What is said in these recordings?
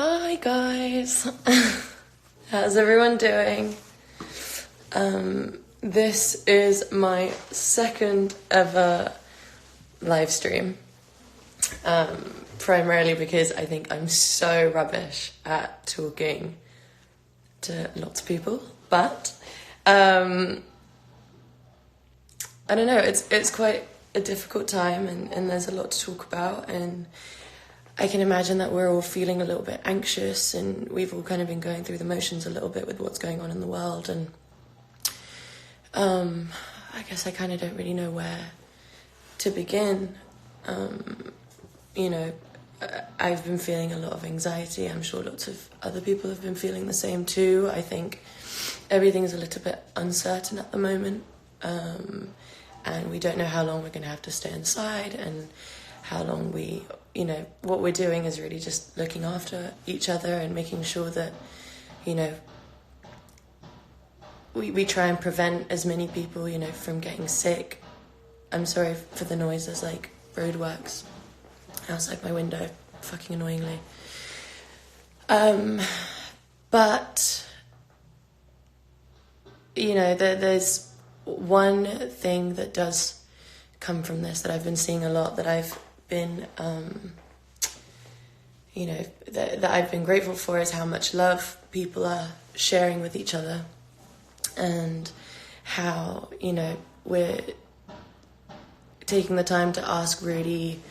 Hi guys, how's everyone doing? This is my second ever live stream, primarily because I think I'm so rubbish at talking to lots of people, but I don't know, it's quite a difficult time and there's a lot to talk about, and I can imagine that we're all feeling a little bit anxious, and we've all kind of been going through the motions a little bit with what's going on in the world, and I guess I kind of don't really know where to begin. I've been feeling a lot of anxiety. I'm sure lots of other people have been feeling the same too. I think everything's a little bit uncertain at the moment, and we don't know how long we're going to have to stay inside, and how long what we're doing is really just looking after each other and making sure that, we try and prevent as many people, from getting sick. I'm sorry for the noise, there's like roadworks outside my window, fucking annoyingly. But, there's one thing that does come from this that I've been seeing a lot, that I've been, that I've been grateful for, is how much love people are sharing with each other, and how, we're taking the time to ask really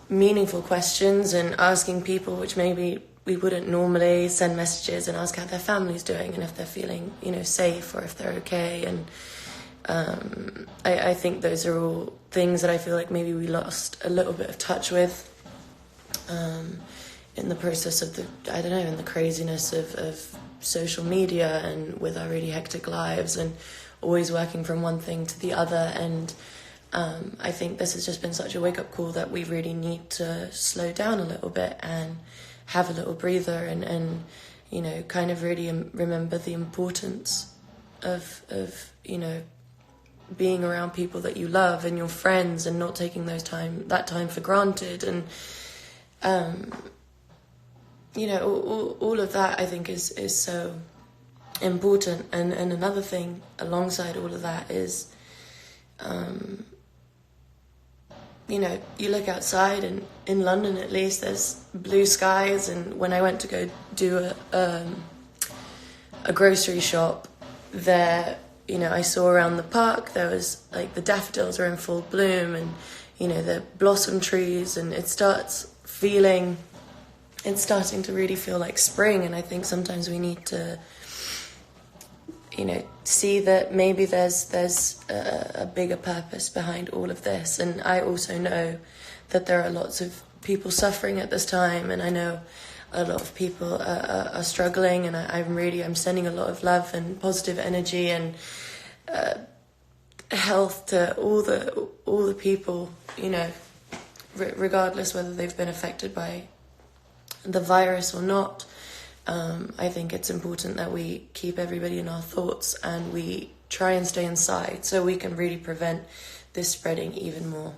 meaningful questions, and asking people which maybe we wouldn't normally send messages, and ask how their family's doing and if they're feeling, safe, or if they're okay. And I think those are all things that I feel like maybe we lost a little bit of touch with in the process of in the craziness of social media, and with our really hectic lives, and always working from one thing to the other. And I think this has just been such a wake-up call that we really need to slow down a little bit and have a little breather, and kind of really remember the importance of being around people that you love and your friends, and not taking that time for granted. And all of that, I think, is so important. And another thing alongside all of that is, you look outside, and in London at least, there's blue skies. And when I went to go do a grocery shop there, I saw around the park, there was like the daffodils are in full bloom, and the blossom trees, and it's starting to really feel like spring. And I think sometimes we need to see that maybe there's a bigger purpose behind all of this. And I also know that there are lots of people suffering at this time, and I know a lot of people are struggling, and I'm sending a lot of love and positive energy and health to all the people, regardless whether they've been affected by the virus or not. I think it's important that we keep everybody in our thoughts, and we try and stay inside so we can really prevent this spreading even more.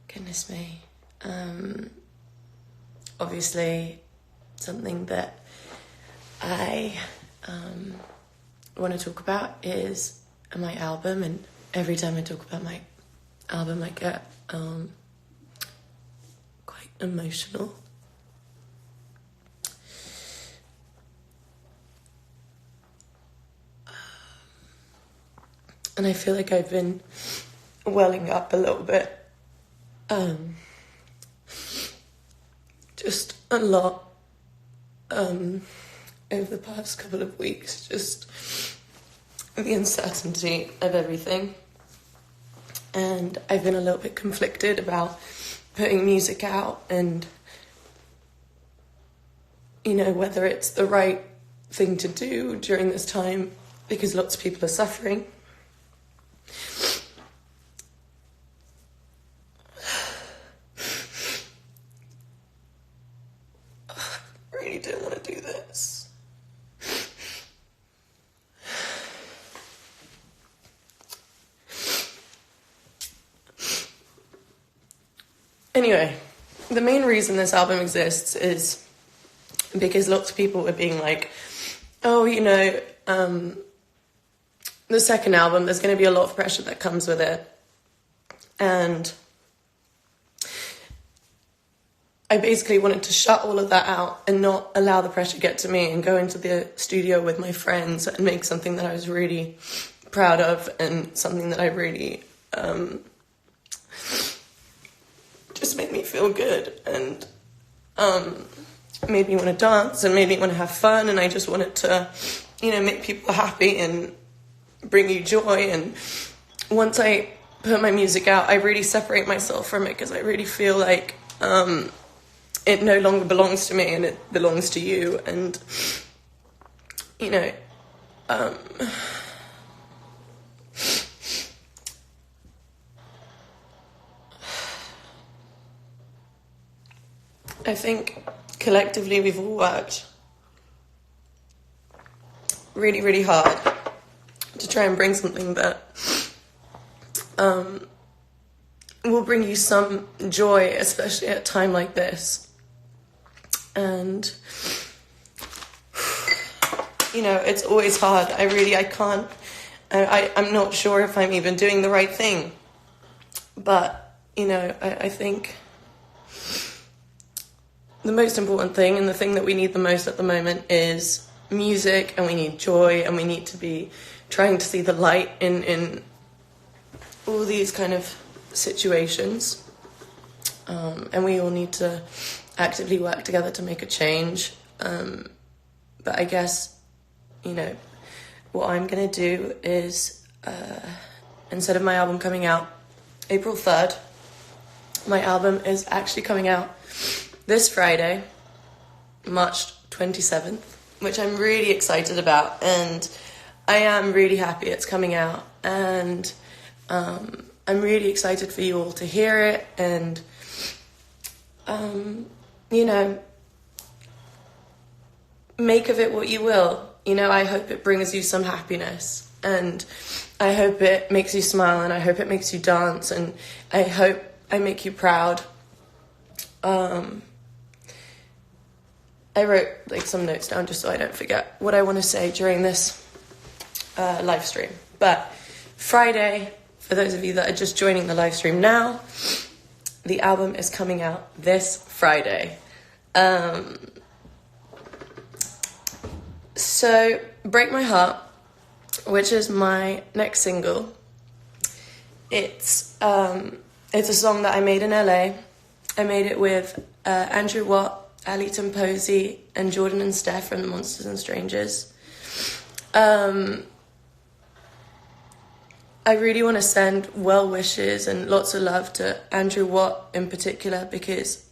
Goodness me. Obviously, something that I want to talk about is my album, and every time I talk about my album, I get quite emotional. And I feel like I've been welling up a little bit. Just a lot over the past couple of weeks, just the uncertainty of everything. And I've been a little bit conflicted about putting music out, and whether it's the right thing to do during this time, because lots of people are suffering. I really don't want to do this. Anyway, the main reason this album exists is because lots of people were being like, oh, you know, the second album, there's going to be a lot of pressure that comes with it. And I basically wanted to shut all of that out and not allow the pressure to get to me and go into the studio with my friends and make something that I was really proud of and something that I really just made me feel good and made me want to dance and made me want to have fun, and I just wanted to, you know, make people happy and bring you joy. And once I put my music out, I really separate myself from it because I really feel like it no longer belongs to me and it belongs to you. And, you know, I think collectively we've all worked really, really hard to try and bring something that will bring you some joy, especially at a time like this. And, you know, it's always hard. I'm not sure if I'm even doing the right thing. But, you know, I think the most important thing and the thing that we need the most at the moment is music, and we need joy, and we need to be trying to see the light in all these kind of situations. And we all need to actively work together to make a change. But I guess, you know, what I'm going to do is, instead of my album coming out April 3rd, my album is actually coming out this Friday, March 27th, which I'm really excited about, and I am really happy it's coming out, and I'm really excited for you all to hear it, and you know, make of it what you will. You know, I hope it brings you some happiness, and I hope it makes you smile, and I hope it makes you dance, and I hope I make you proud. I wrote like some notes down just so I don't forget what I want to say during this live stream. But Friday, for those of you that are just joining the live stream now, the album is coming out this Friday. So Break My Heart, which is my next single, it's a song that I made in LA. I made it with Andrew Watt, Ali Posey, and Jordan and Steph from the Monsters and Strangers. I really want to send well wishes and lots of love to Andrew Watt in particular, because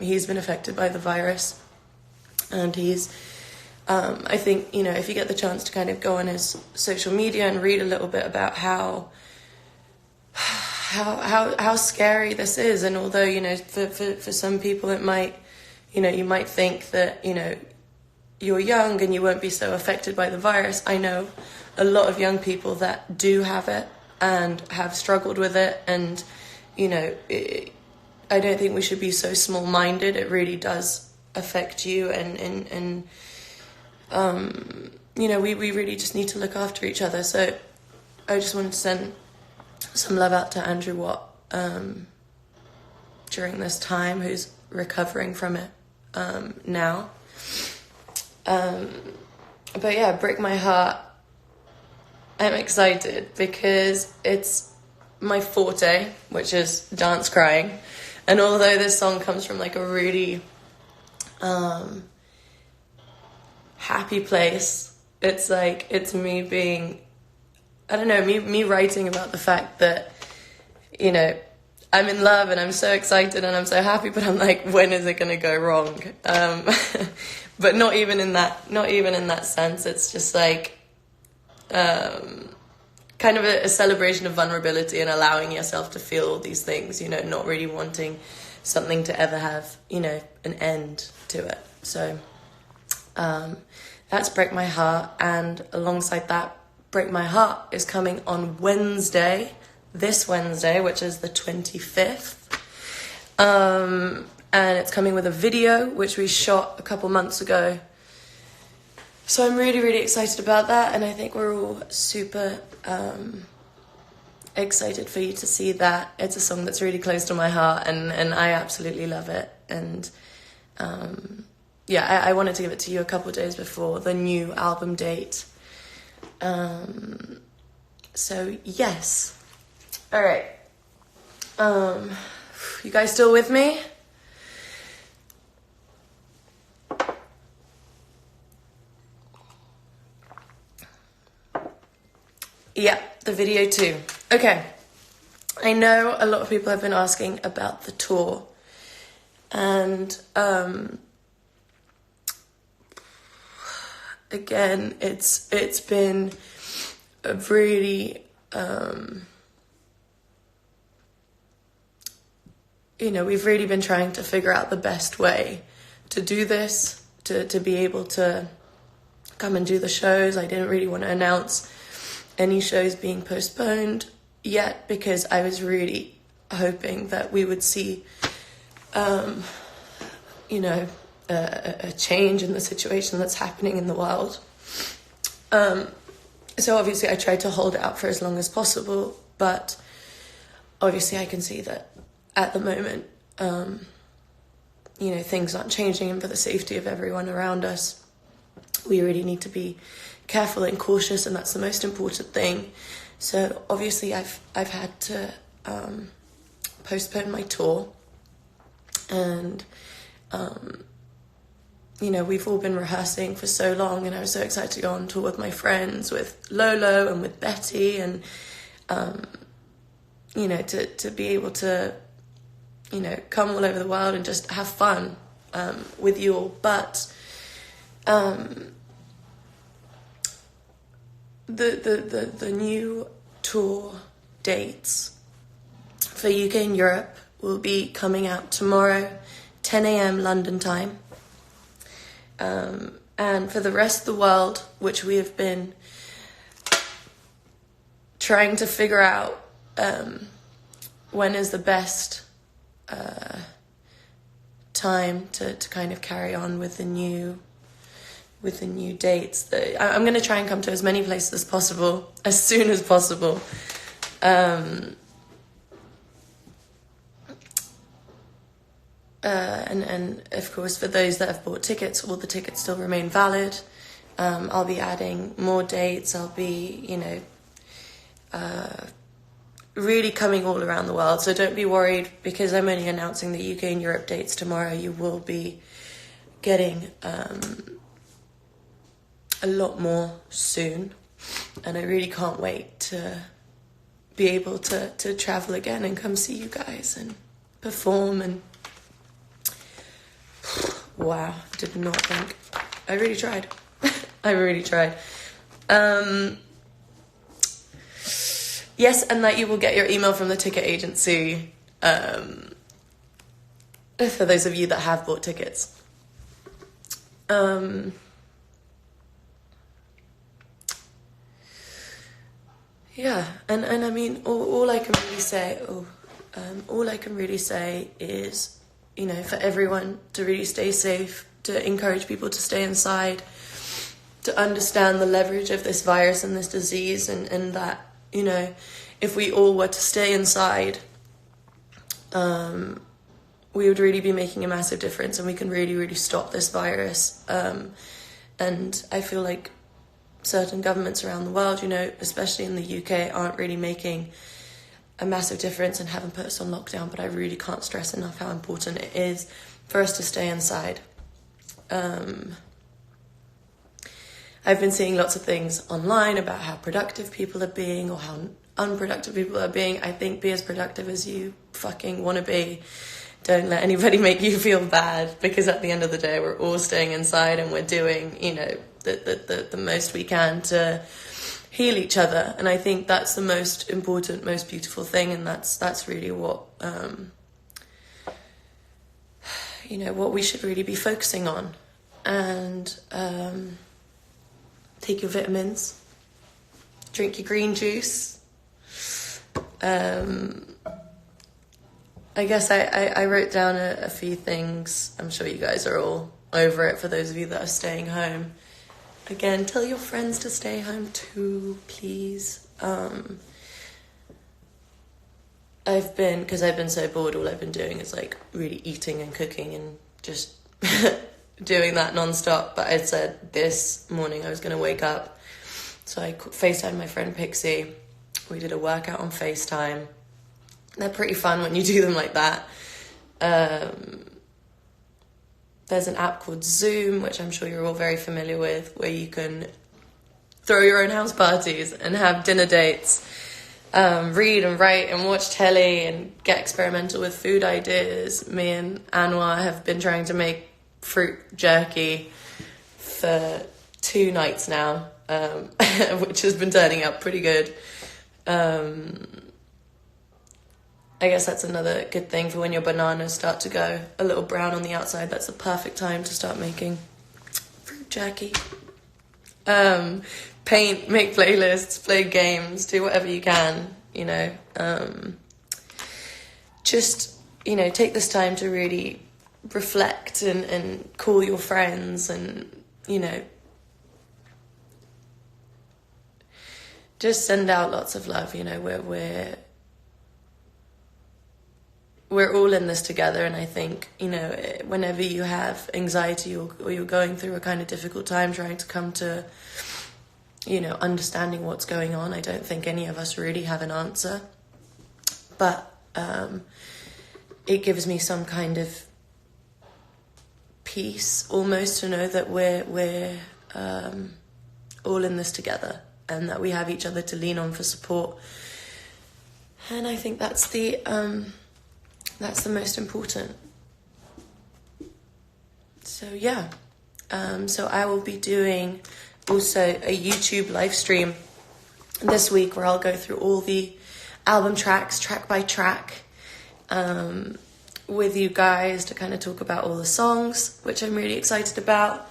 he's been affected by the virus, and he's I think, you know, if you get the chance to kind of go on his social media and read a little bit about how scary this is, and although, you know, for some people it might, you know, you might think that, you know, you're young and you won't be so affected by the virus. I know a lot of young people that do have it and have struggled with it, and, you know, I don't think we should be so small-minded. It really does affect you, and you know, we really just need to look after each other. So I just wanted to send some love out to Andrew Watt during this time, who's recovering from it now. But yeah, Break My Heart, I'm excited because it's my forte, which is dance crying. And although this song comes from like a really happy place, it's like, it's me being, I don't know, me writing about the fact that, you know, I'm in love and I'm so excited and I'm so happy, but I'm like, when is it going to go wrong? But not even in that sense. It's just like kind of a celebration of vulnerability and allowing yourself to feel all these things, you know, not really wanting something to ever have, you know, an end to it. So that's Break My Heart, and alongside that, Break My Heart is coming on Wednesday, this Wednesday, which is the 25th. and it's coming with a video, which we shot a couple months ago. So I'm really, really excited about that, and I think we're all super excited for you to see that. It's a song that's really close to my heart, and I absolutely love it. And I wanted to give it to you a couple of days before the new album date. So yes. All right. You guys still with me? Yeah, the video too. Okay. I know a lot of people have been asking about the tour. And again, it's been a really we've really been trying to figure out the best way to do this, to be able to come and do the shows. I didn't really want to announce any shows being postponed yet, because I was really hoping that we would see a change in the situation that's happening in the world. So obviously I tried to hold it out for as long as possible, but obviously I can see that at the moment, things aren't changing, and for the safety of everyone around us, we really need to be careful and cautious, and that's the most important thing. So obviously I've had to postpone my tour, and we've all been rehearsing for so long, and I was so excited to go on tour with my friends, with Lolo and with Betty, and to be able to come all over the world and just have fun with you all. But the new tour dates for UK and Europe will be coming out tomorrow, 10 a.m. London time. And for the rest of the world, which we have been trying to figure out when is the best time to kind of carry on with the new dates. I'm going to try and come to as many places as possible, as soon as possible. And of course, for those that have bought tickets, all the tickets still remain valid. I'll be adding more dates. I'll be, really coming all around the world. So don't be worried, because I'm only announcing the UK and Europe dates tomorrow. You will be getting a lot more soon. And I really can't wait to be able to travel again and come see you guys and perform. And wow, did not think. I really tried. I really tried. Yes, and that you will get your email from the ticket agency, for those of you that have bought tickets. Yeah, and I mean, all I can really say is, for everyone to really stay safe, to encourage people to stay inside, to understand the leverage of this virus and this disease, and that, if we all were to stay inside, we would really be making a massive difference, and we can really, really stop this virus. And I feel like certain governments around the world, especially in the UK, aren't really making a massive difference and haven't put us on lockdown, but I really can't stress enough how important it is for us to stay inside. I've been seeing lots of things online about how productive people are being or how unproductive people are being. I think be as productive as you fucking want to be. Don't let anybody make you feel bad, because at the end of the day, we're all staying inside and we're doing, the most we can to heal each other. And I think that's the most important, most beautiful thing. And that's really what, what we should really be focusing on. And take your vitamins, drink your green juice, I guess I wrote down a few things. I'm sure you guys are all over it for those of you that are staying home. Again, tell your friends to stay home too, please. Because I've been so bored, all I've been doing is like really eating and cooking and just doing that non-stop. But I said this morning I was going to wake up. So I FaceTimed my friend Pixie. We did a workout on FaceTime. They're pretty fun when you do them like that. There's an app called Zoom, which I'm sure you're all very familiar with, where you can throw your own house parties and have dinner dates, read and write and watch telly and get experimental with food ideas. Me and Anwar have been trying to make fruit jerky for 2 nights now, which has been turning out pretty good. I guess that's another good thing for when your bananas start to go a little brown on the outside. That's the perfect time to start making fruit jerky. Paint, make playlists, play games, do whatever you can, you know. Just, you know, take this time to really reflect and call your friends and, you know, just send out lots of love. You know, we're all in this together, and I think, you know, whenever you have anxiety or you're going through a kind of difficult time trying to come to, you know, understanding what's going on, I don't think any of us really have an answer, but it gives me some kind of peace almost to know that we're all in this together and that we have each other to lean on for support. And I think that's the most important. So yeah, so I will be doing also a YouTube live stream this week where I'll go through all the album tracks, track by track, with you guys to kind of talk about all the songs, which I'm really excited about.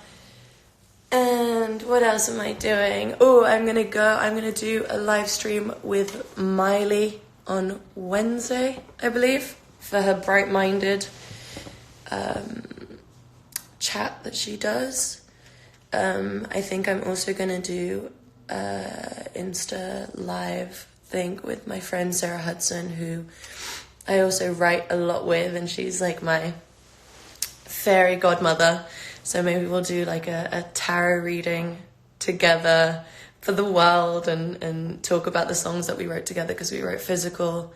And what else am I doing? Oh, I'm gonna do a live stream with Miley on Wednesday, I believe, for her Bright-Minded chat that she does. I think I'm also going to do Insta live thing with my friend Sarah Hudson, who I also write a lot with, and she's like my fairy godmother. So maybe we'll do like a tarot reading together for the world and talk about the songs that we wrote together, because we wrote Physical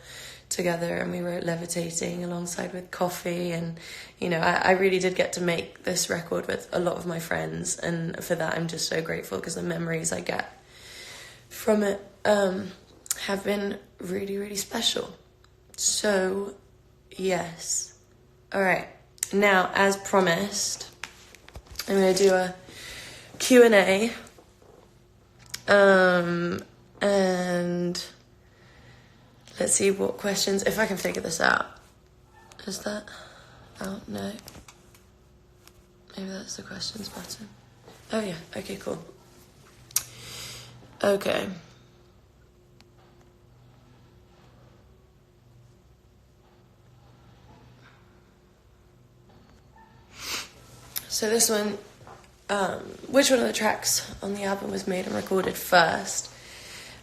together and we wrote Levitating alongside with Coffee. And, you know, I really did get to make this record with a lot of my friends, and for that I'm just so grateful, because the memories I get from it have been really, really special. So, yes. All right. Now, as promised, I'm going to do a Q&A. And let's see what questions, if I can figure this out. Is that? Oh, no. Maybe that's the questions button. Oh, yeah. Okay, cool. Okay. So this one, which one of the tracks on the album was made and recorded first?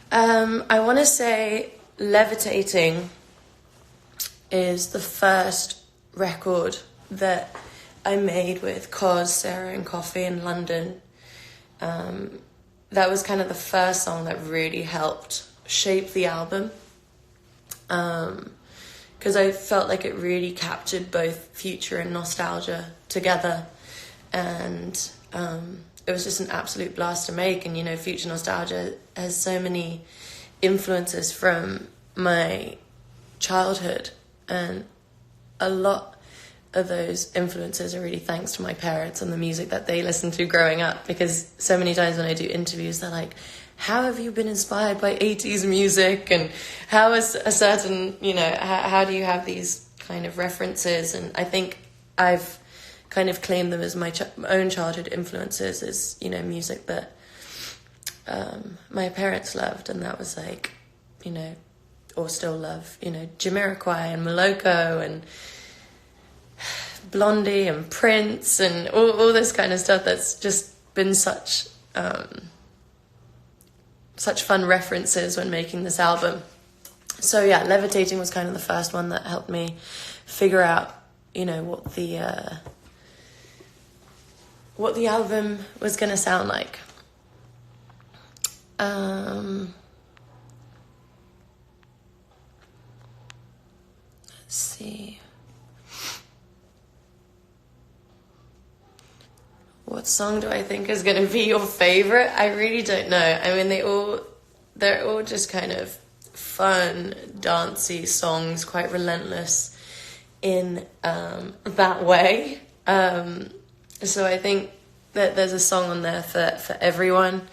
I want to say Levitating is the first record that I made with Cos, Sarah and Coffee in London. That was kind of the first song that really helped shape the album, because I felt like it really captured both future and nostalgia together. And it was just an absolute blast to make. And, you know, Future Nostalgia has so many influences from my childhood, and a lot of those influences are really thanks to my parents and the music that they listened to growing up. Because so many times when I do interviews, they're like, how have you been inspired by 80s music, and how is a certain, you know, how do you have these kind of references? And I think I've kind of claim them as my own childhood influences, as, you know, music that my parents loved, and that was like, you know, or still love, you know, Jamiroquai and Moloko and Blondie and Prince and all this kind of stuff. That's just been such fun references when making this album. So yeah, Levitating was kind of the first one that helped me figure out, you know, what the album was going to sound like. Let's see. What song do I think is going to be your favorite? I really don't know. I mean, they're all just kind of fun, dancey songs, quite relentless in that way. So I think that there's a song on there for everyone.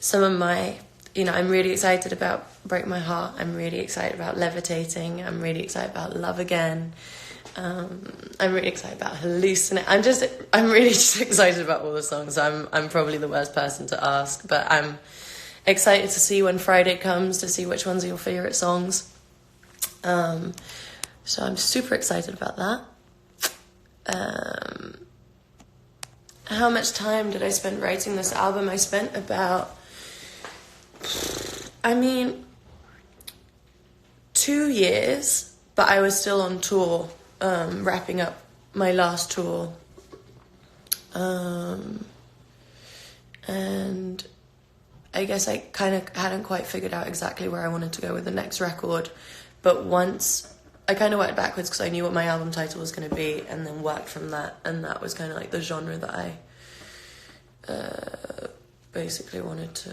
Some of my, you know, I'm really excited about Break My Heart. I'm really excited about Levitating. I'm really excited about Love Again. I'm really excited about Hallucinate. I'm really just excited about all the songs. I'm probably the worst person to ask, but I'm excited to see when Friday comes, to see which ones are your favorite songs. So I'm super excited about that. How much time did I spend writing this album? I spent about, 2 years, but I was still on tour, wrapping up my last tour. And I guess I kind of hadn't quite figured out exactly where I wanted to go with the next record. But once I kind of worked backwards because I knew what my album title was going to be, and then worked from that. And that was kind of like the genre that I basically wanted to,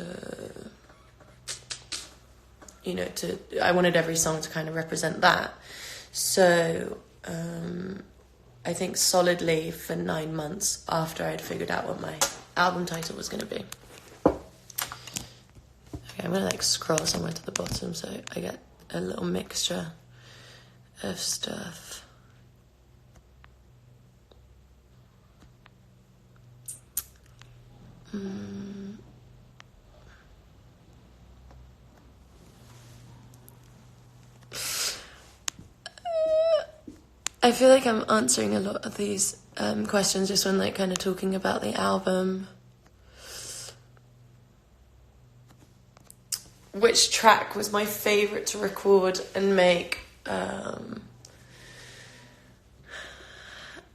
you know, I wanted every song to kind of represent that. So I think solidly for 9 months after I'd figured out what my album title was going to be. Okay, I'm going to scroll somewhere to the bottom so I get a little mixture of stuff. I feel like I'm answering a lot of these questions just when kind of talking about the album. Which track was my favourite to record and make? I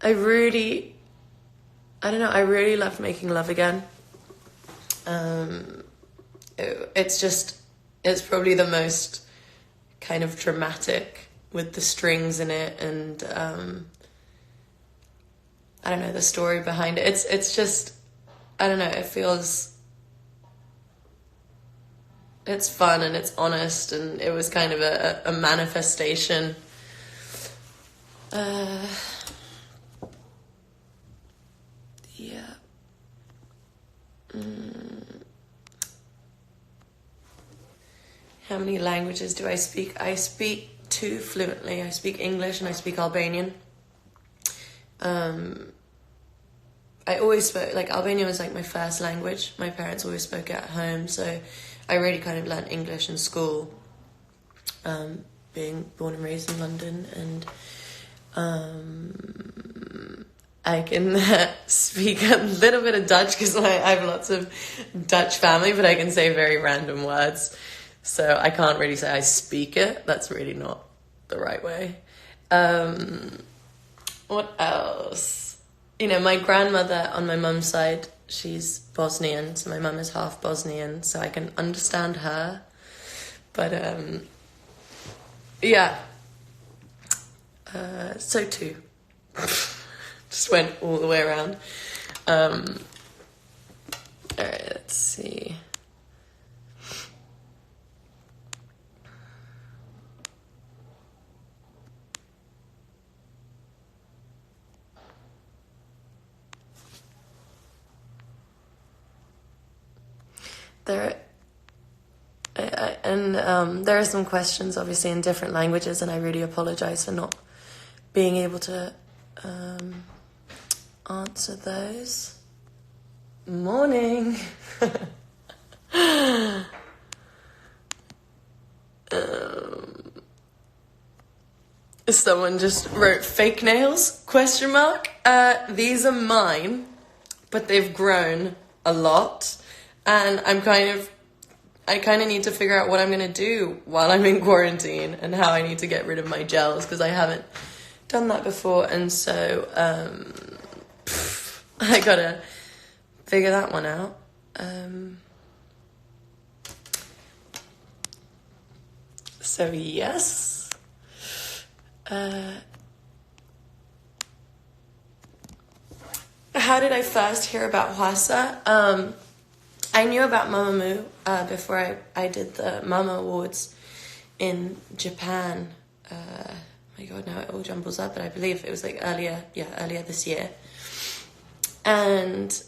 really loved making Love Again. It's probably the most kind of dramatic with the strings in it, and I don't know, the story behind it. It's just, I don't know, it's fun and it's honest, and it was kind of a manifestation. How many languages do I speak? I speak 2 fluently. I speak English and I speak Albanian. I always spoke, Albanian was my first language. My parents always spoke it at home, so I really kind of learned English in school, being born and raised in London, and I can speak a little bit of Dutch because I have lots of Dutch family, but I can say very random words. So I can't really say I speak it. That's really not the right way. What else? You know, my grandmother on my mum's side, she's Bosnian, so my mum is half Bosnian, so I can understand her. But, yeah. So 2. Just went all the way around. Alright, let's see. There are some questions obviously in different languages, and I really apologize for not being able to answer those. Morning. Someone just wrote fake nails, ? These are mine, but they've grown a lot. And I kind of need to figure out what I'm going to do while I'm in quarantine and how I need to get rid of my gels because I haven't done that before. And so I got to figure that one out. So yes. How did I first hear about Hwasa? I knew about Mamamoo before I did the Mama Awards in Japan. My God, now it all jumbles up, but I believe it was like earlier this year. And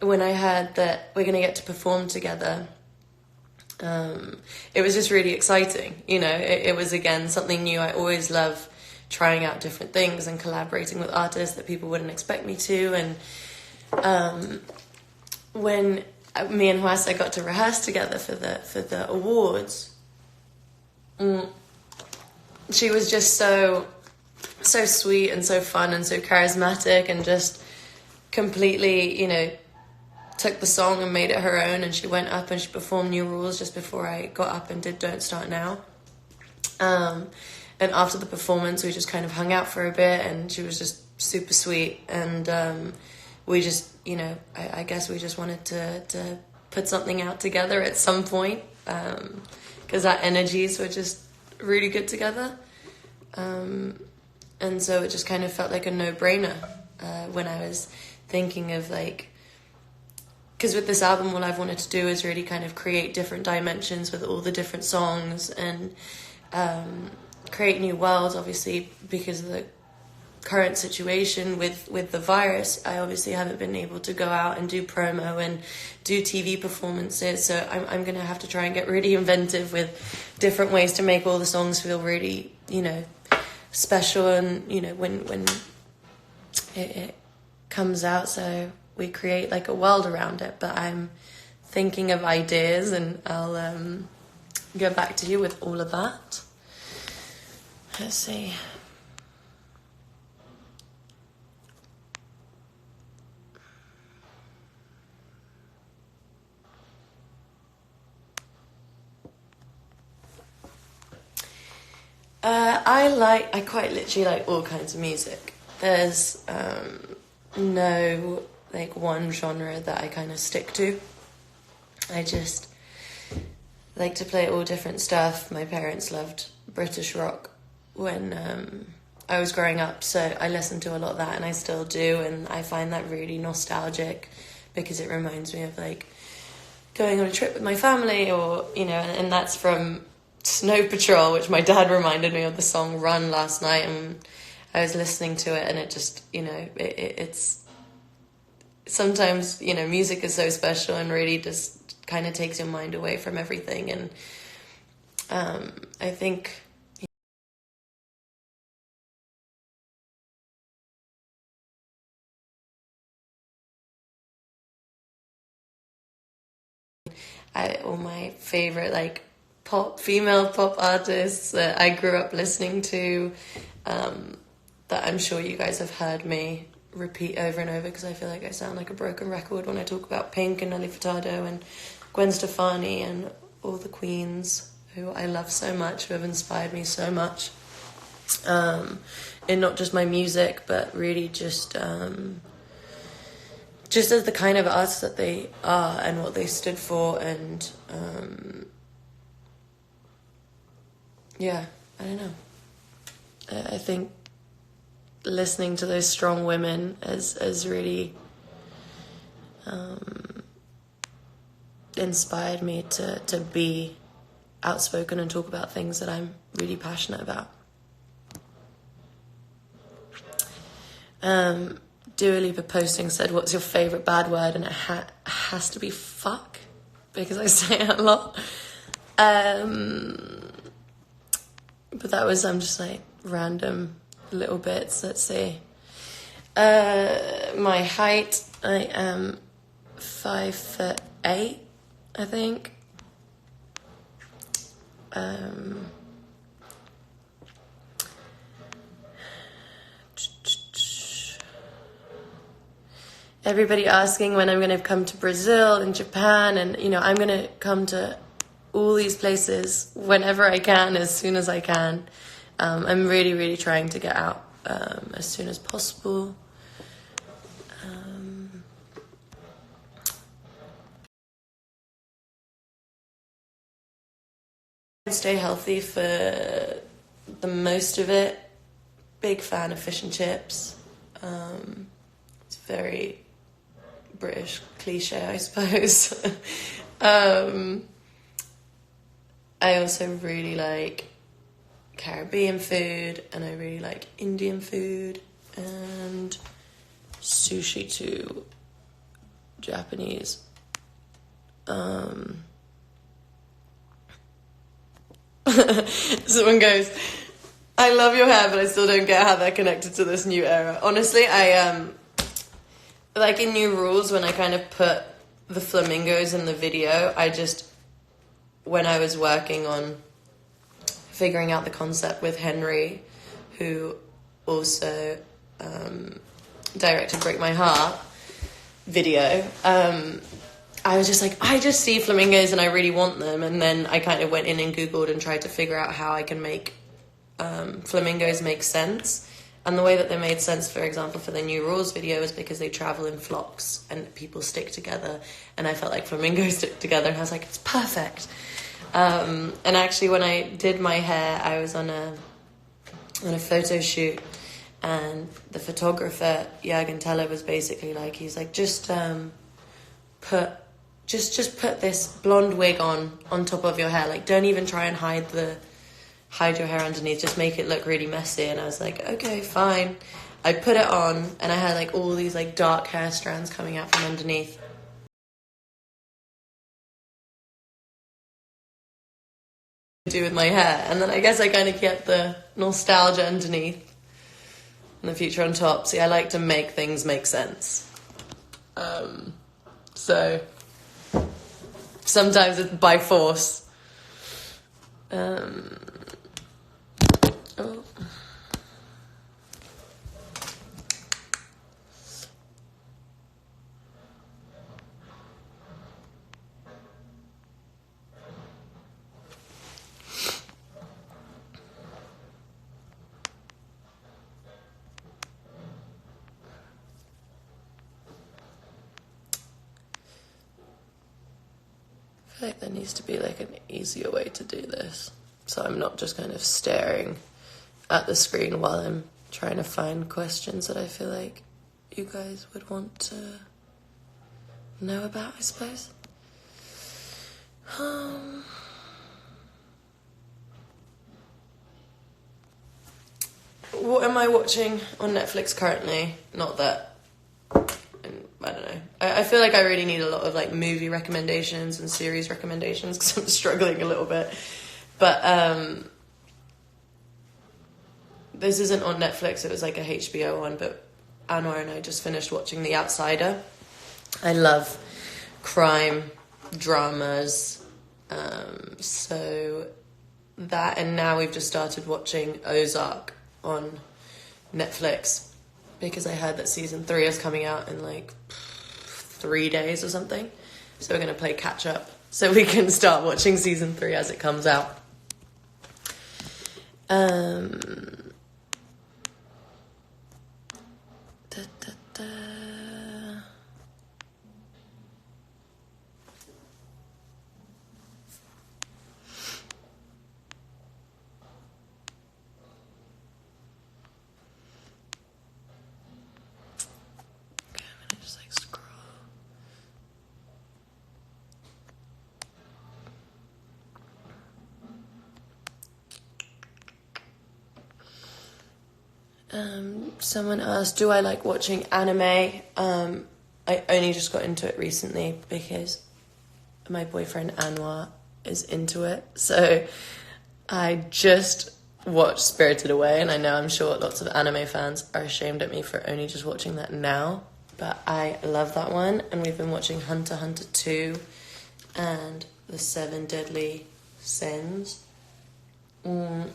when I heard that we're going to get to perform together, it was just really exciting. You know, it was, again, something new. I always love trying out different things and collaborating with artists that people wouldn't expect me to. And when me and Hwasa got to rehearse together for the awards, she was just so sweet and so fun and so charismatic and just completely, you know, took the song and made it her own. And she went up and she performed New Rules just before I got up and did Don't Start Now. And after the performance, we just kind of hung out for a bit, and she was just super sweet. And we just, you know, I guess we just wanted to put something out together at some point, because our energies were just really good together. And so it just kind of felt like a no-brainer when I was thinking of, like, because with this album, all I've wanted to do is really kind of create different dimensions with all the different songs and create new worlds, obviously, because of the current situation with the virus. I obviously haven't been able to go out and do promo and do TV performances, so I'm going to have to try and get really inventive with different ways to make all the songs feel really, you know, special, and, you know, when it comes out, so we create like a world around it. But I'm thinking of ideas, and I'll go back to you with all of that. Let's see. I quite literally like all kinds of music. There's no like one genre that I kind of stick to. I just like to play all different stuff. My parents loved British rock when I was growing up, so I listened to a lot of that, and I still do, and I find that really nostalgic because it reminds me of like going on a trip with my family, or, you know, and that's from Snow Patrol, which my dad reminded me of the song Run last night, and I was listening to it, and it just, you know, it's sometimes, you know, music is so special and really just kind of takes your mind away from everything. And I think all my favorite like female pop artists that I grew up listening to, that I'm sure you guys have heard me repeat over and over, because I feel like I sound like a broken record when I talk about Pink and Nelly Furtado and Gwen Stefani and all the queens who I love so much, who have inspired me so much, in not just my music, but really just as the kind of artists that they are and what they stood for. And yeah, I don't know. I think listening to those strong women has really inspired me to be outspoken and talk about things that I'm really passionate about. Dua Lipa posting said, "What's your favourite bad word?" And it has to be fuck, because I say it a lot. But that was just like random little bits. Let's see. My height, I am 5'8", I think. Everybody asking when I'm going to come to Brazil and Japan, and I'm going to come to all these places whenever I can, as soon as I can. I'm really, really trying to get out as soon as possible. Stay healthy for the most of it. Big fan of fish and chips. It's very British cliche, I suppose. I also really like Caribbean food, and I really like Indian food, and sushi too. Japanese. Someone goes, I love your hair, but I still don't get how they're connected to this new era. Honestly, I like in New Rules, when I kind of put the flamingos in the video, when I was working on figuring out the concept with Henry, who also directed Break My Heart video, I was just like, I just see flamingos and I really want them. And then I kind of went in and Googled and tried to figure out how I can make flamingos make sense. And the way that they made sense, for example, for the New Rules video is because they travel in flocks and people stick together. And I felt like flamingos stick together, and I was like, it's perfect. And actually, when I did my hair, I was on a photo shoot, and the photographer, Jürgen Teller, was basically like, he's like, just put this blonde wig on top of your hair. Like, don't even try and hide your hair underneath. Just make it look really messy. And I was like, okay, fine. I put it on, and I had like all these like dark hair strands coming out from underneath. Do with my hair, and then I guess I kind of kept the nostalgia underneath and the future on top. See, I like to make things make sense. So sometimes it's by force. Oh. I feel like there needs to be like an easier way to do this, so I'm not just kind of staring at the screen while I'm trying to find questions that I feel like you guys would want to know about, I suppose. What am I watching on Netflix currently? Not that, I don't know. I feel like I really need a lot of like movie recommendations and series recommendations, because I'm struggling a little bit. But this isn't on Netflix, it was like a HBO one, but Anwar and I just finished watching The Outsider. I love crime dramas, so that, and now we've just started watching Ozark on Netflix, because I heard that season 3 is coming out in like 3 days or something. So we're going to play catch up so we can start watching season 3 as it comes out. Someone asked, do I like watching anime? I only just got into it recently because my boyfriend Anwar is into it. So I just watched Spirited Away, and I know I'm sure lots of anime fans are ashamed at me for only just watching that now. But I love that one, and we've been watching Hunter x Hunter 2 and The 7 Deadly Sins. I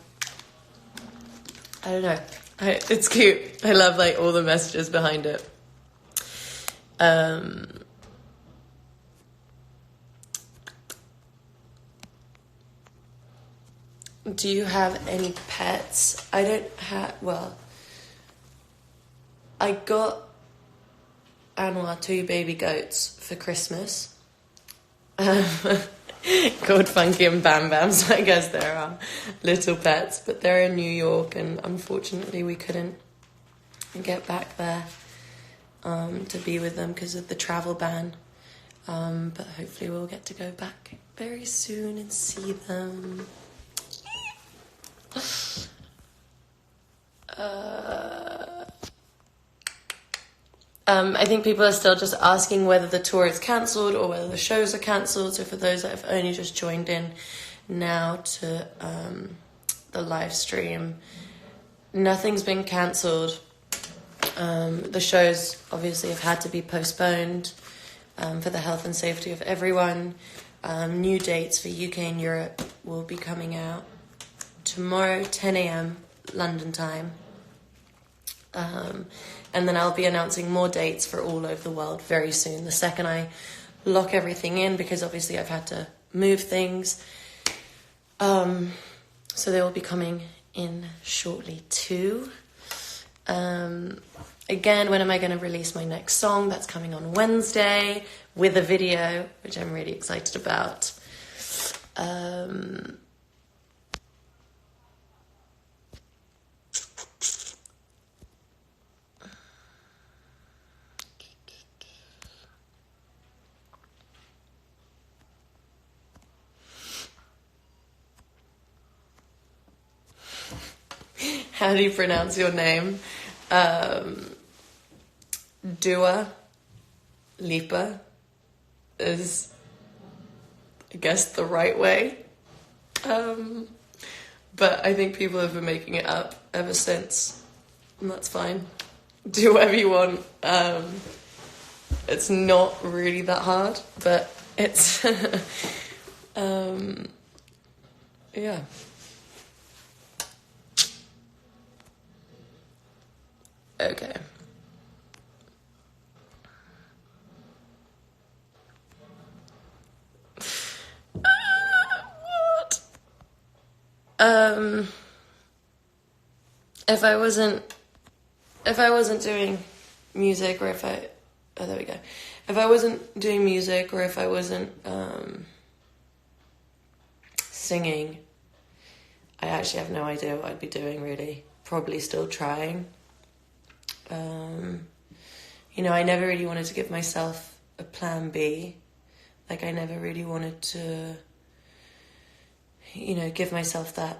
don't know. It's cute. I love like all the messages behind it. Do you have any pets? I don't have, well, I got Anwar 2 baby goats for Christmas. Called Funky and Bam Bam, so I guess they're our little pets, but they're in New York, and unfortunately we couldn't get back there to be with them because of the travel ban, but hopefully we'll get to go back very soon and see them. I think people are still just asking whether the tour is cancelled or whether the shows are cancelled. So for those that have only just joined in now to the live stream, nothing's been cancelled. The shows obviously have had to be postponed for the health and safety of everyone. New dates for UK and Europe will be coming out tomorrow, 10 a.m. London time. And then I'll be announcing more dates for all over the world very soon. The second I lock everything in, because obviously I've had to move things. So they will be coming in shortly too. Again, when am I going to release my next song? That's coming on Wednesday with a video, which I'm really excited about. How do you pronounce your name? Dua Lipa is, I guess, the right way. But I think people have been making it up ever since, and that's fine. Do whatever you want. It's not really that hard, but it's yeah. Okay. What? If I wasn't doing music, or if I wasn't doing music, or if I wasn't singing, I actually have no idea what I'd be doing, really. Probably still trying. I never really wanted to give myself a plan B. Like, I never really wanted to, give myself that,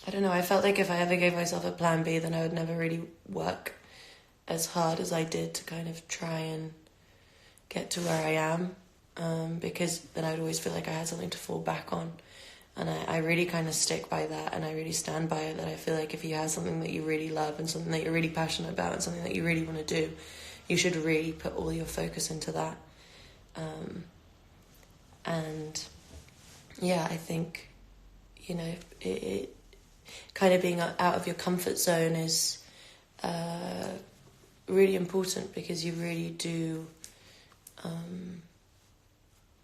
I don't know, I felt like if I ever gave myself a plan B, then I would never really work as hard as I did to kind of try and get to where I am, because then I would always feel like I had something to fall back on. And I really kind of stick by that, and I really stand by it, that I feel like if you have something that you really love and something that you're really passionate about and something that you really want to do, you should really put all your focus into that. And yeah, I think, it kind of being out of your comfort zone is really important, because you really do,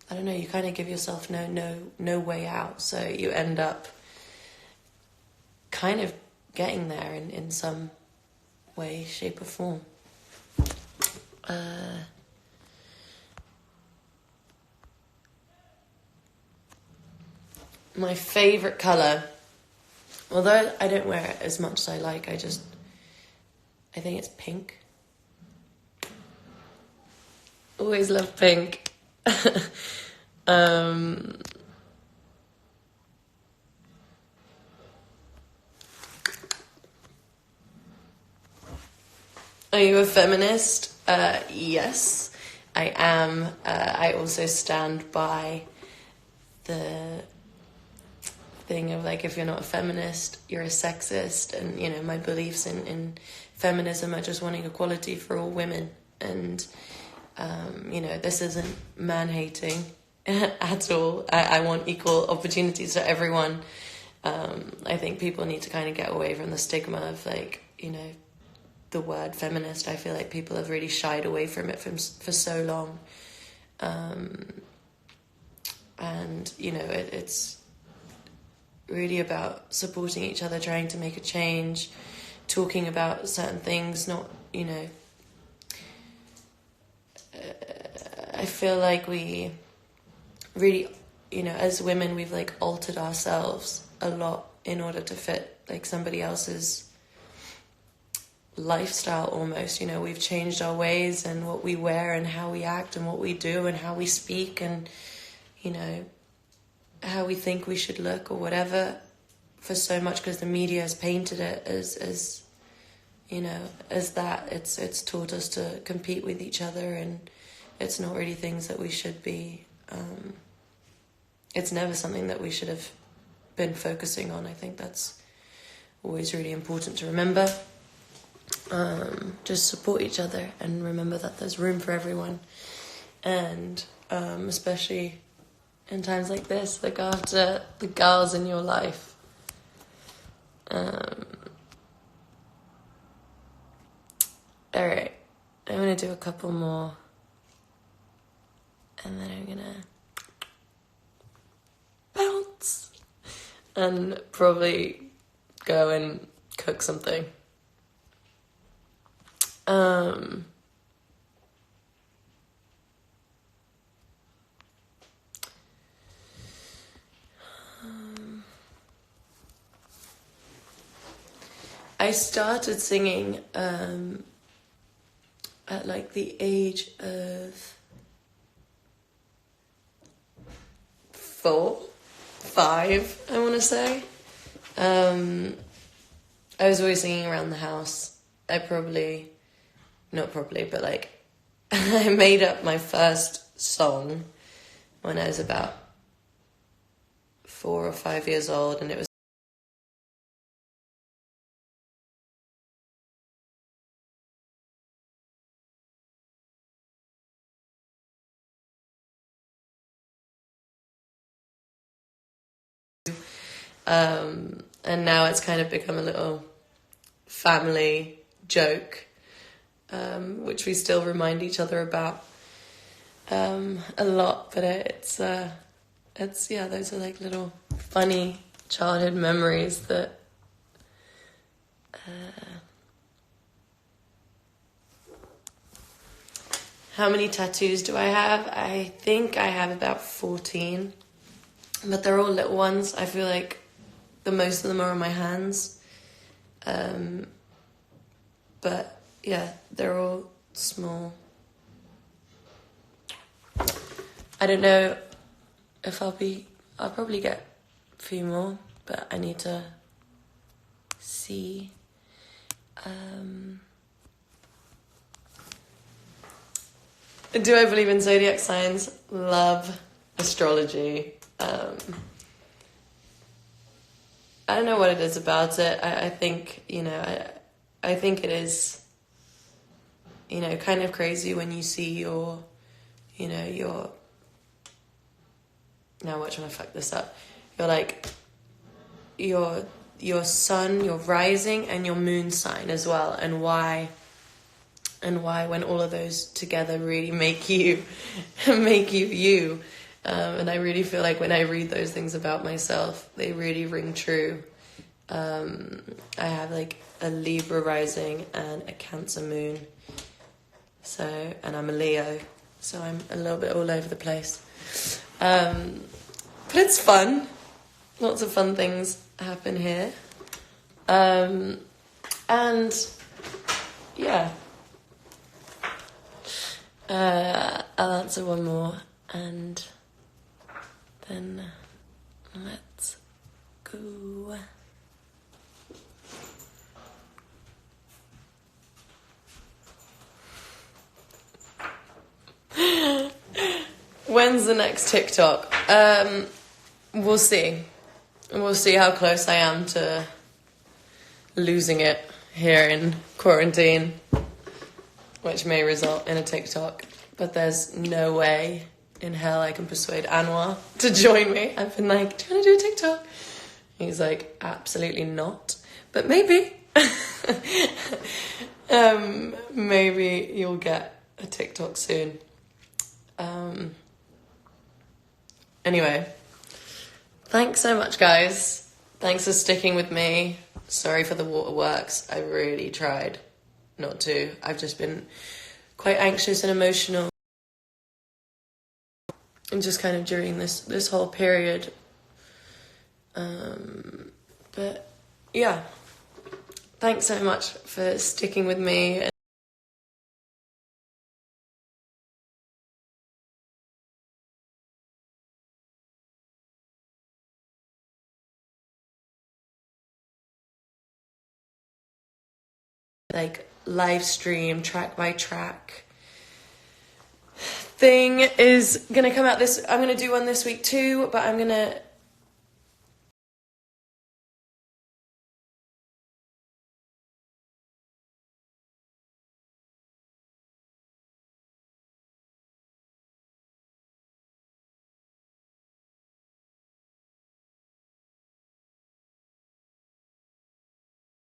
I don't know, you kind of give yourself no way out. So you end up kind of getting there in some way, shape or form. My favourite colour, although I don't wear it as much as I like, I think it's pink. Always love pink. Are you a feminist? Yes, I am. I also stand by the thing of, like, if you're not a feminist, you're a sexist, and my beliefs in feminism are just wanting equality for all women, and this isn't man-hating, at all. I want equal opportunities for everyone. I think people need to kind of get away from the stigma of, like, you know, the word feminist. I feel like people have really shied away from it for so long. And, you know, it's really about supporting each other, trying to make a change, talking about certain things, not, you know... I feel like we really, you know, as women, we've, like, altered ourselves a lot in order to fit, like, somebody else's lifestyle almost. You know, we've changed our ways and what we wear and how we act and what we do and how we speak and, you know, how we think we should look or whatever for so much, because the media has painted it as you know, as that. It's taught us to compete with each other, and it's not really things that we should be. It's never something that we should have been focusing on. I think that's always really important to remember. Just support each other and remember that there's room for everyone. And especially in times like this, look after the girls in your life. Alright, I'm going to do a couple more. And then I'm going to bounce. And probably go and cook something. I started singing at like the age of 4, 5, I want to say. I was always singing around the house. Not probably, but like I made up my first song when I was about 4 or 5 years old, and it was and now it's kind of become a little family joke, which we still remind each other about a lot. But it's yeah, those are like little funny childhood memories that how many tattoos do I have? I think I have about 14, but they're all little ones. I feel like the most of them are on my hands. But yeah, they're all small. I don't know if I'll probably get a few more, but I need to see. Do I believe in zodiac signs? Love astrology. I don't know what it is about it. I think, you know, I think it is, you know, kind of crazy when you see your, you know, now watch when I fuck this up. You're like, your sun, your rising, and your moon sign as well, and why when all of those together really make you you. And I really feel like when I read those things about myself, they really ring true. I have like a Libra rising and a Cancer moon. And I'm a Leo, so I'm a little bit all over the place. But it's fun. Lots of fun things happen here. And yeah. I'll answer one more and then let's go. When's the next TikTok? We'll see. We'll see how close I am to losing it here in quarantine, which may result in a TikTok. But there's no way in hell I can persuade Anwar to join me. I've been like, do you want to do a TikTok? He's like, absolutely not. But maybe. Maybe you'll get a TikTok soon. Anyway, thanks so much, guys. Thanks for sticking with me. Sorry for the waterworks. I really tried not to. I've just been quite anxious and emotional. And just kind of during this whole period. But yeah, thanks so much for sticking with me. Like live stream track by track thing is gonna come out I'm gonna do one this week too, but I'm gonna